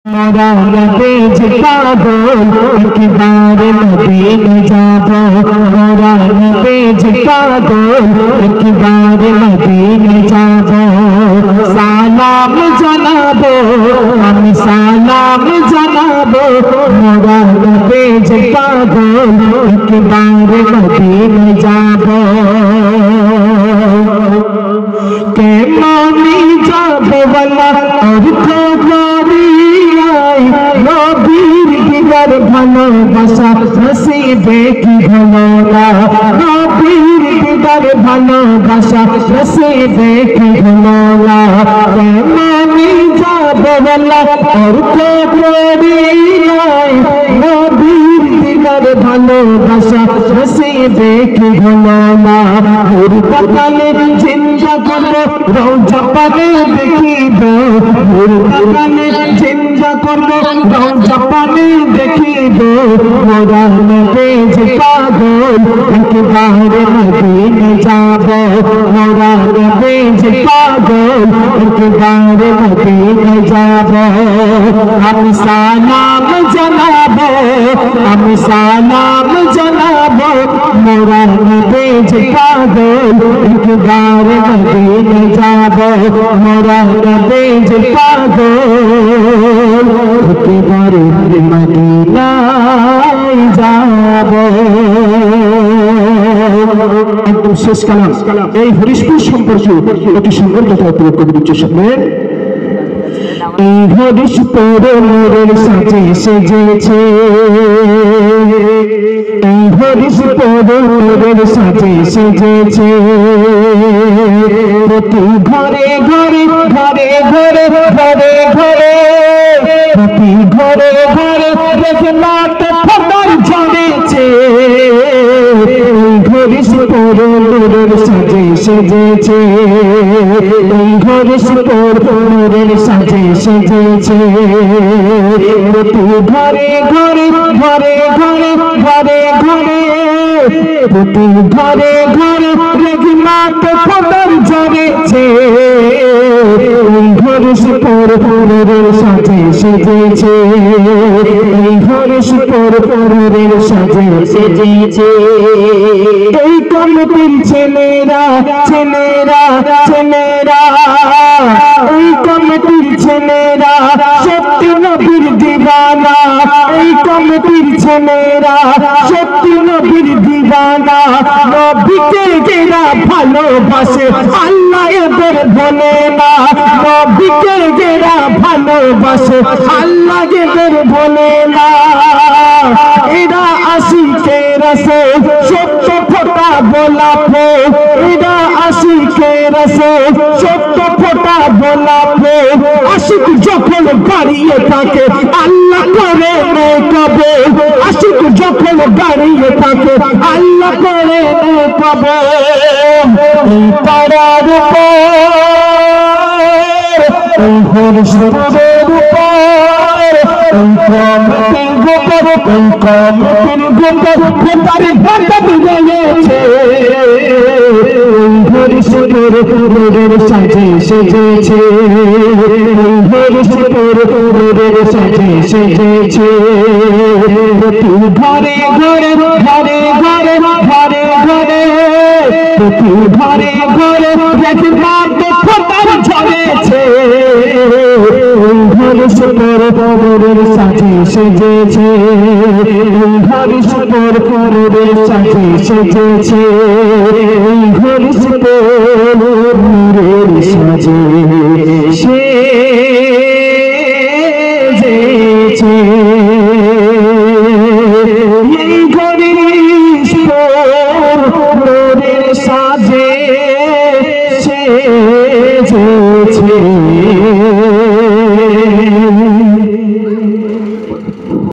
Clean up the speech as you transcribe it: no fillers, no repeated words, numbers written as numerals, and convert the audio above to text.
मोरा नबीज पागल एक बार मदीने जाबो मोरा नबीज पागल एक बार मदीने जाबो सालाम जनाबो हम सालाम जनाबो मोरा नबीज पागल एक बार मदीने जाबो के मानी जाबो वाला और नबीर दिदार ভালোবাসা নসিবে কি হলো না নবীর দিদার ভালোবাসা নসিবে কি হলো না আমি যাব বলা আর তো করি নাই নবীর দিদার ভালোবাসা নসিবে কি হলো না ওর কালে চিন্তা করো রওজা পানে দেখিব ওর কালে চিন্তা করো রওজা পানে দেখিব মোরা নবীজ পাগল এক বার মদীনে যাব মোরা নবীজ পাগল এক বার মদীনে যাব আমি সালাম জানাবো আমি সালাম জানাবো মোরা নবীজ পাগল এক বার মদীনে যাব মোরা নবীজ পাগল একেবারে মদিনায় যাব একদম শেষ কালাম এই হরিশপুর সম্পর্কে একটি সুন্দর কথা প্রয়োগ করে দিচ্ছে শুনলেন এই হরিশপুর মোরের সাজে সেজেছে এই হরিশপুর মোরের সাজে সেজেছে প্রতি ঘরে ঘরে ঘরে ঘরে ঘরে ঘরে প্রতি ঘরে ঘরে রহমত ফোটার ঝরেছে হরিশপুর মোরের সাজে সেজেছে এই হরিশপুর মোরের সাজে সেজেছে প্রতি ঘরে ঘরে ঘরে ঘরে ঘরে ঘরে প্রতি ঘরে ঘরে রহমত ফোটার ঝরেছে হরিশপুর মোরের সাজে সেজেছে এই হরিশপুর মোরের সাজে সেজেছে এই কমিটির ছেলেরা ছেলেরা ছেলেরা এই কমিটির ছেলেরা সত্যি নবীর দিওয়ানা এই কমিটির ছেলেরা সত্যি নবীর দিওয়ানা নবীকে যারা ভালোবাসে আল্লাহ এদের ভোলে না নবীকে যারা ভালোবাসে আল্লাহ এদের ভোলে না এরা আশিকে রাসূল সত্য ফোঁটা গোলাপে এরা আশিকে রাসূল সত্য ফোঁটা গোলাপে আশিক যখন দাঁড়িয়ে থাকে আল্লাহ করে নেকাবে আশিক যখন দাঁড়িয়ে থাকে আল্লাহ করে নেকাবে এই পাড়ার উপর এই হরিশপুরের উপর এই কমিটির গোপর এই কমিটির গোপর গোপারে বাধা দিয়েছে হরিশপুর মোরের সাজে সেজেছে হরিশপুর মোরের সাজে সেজেছে প্রতি ঘরে ঘরে ঘরে ঘরে ঘরে ঘরে প্রতি ঘরে ঘরে রহমত ফোটার ঝরেছে হরিশপুর মোরের সাজে সেজেছে হরিশপুর মোরের সাজে সেজেছে হরিশপুর মোরের সাজে সেজেছে এই হরিশপুর মোরের সাজে সেজেছে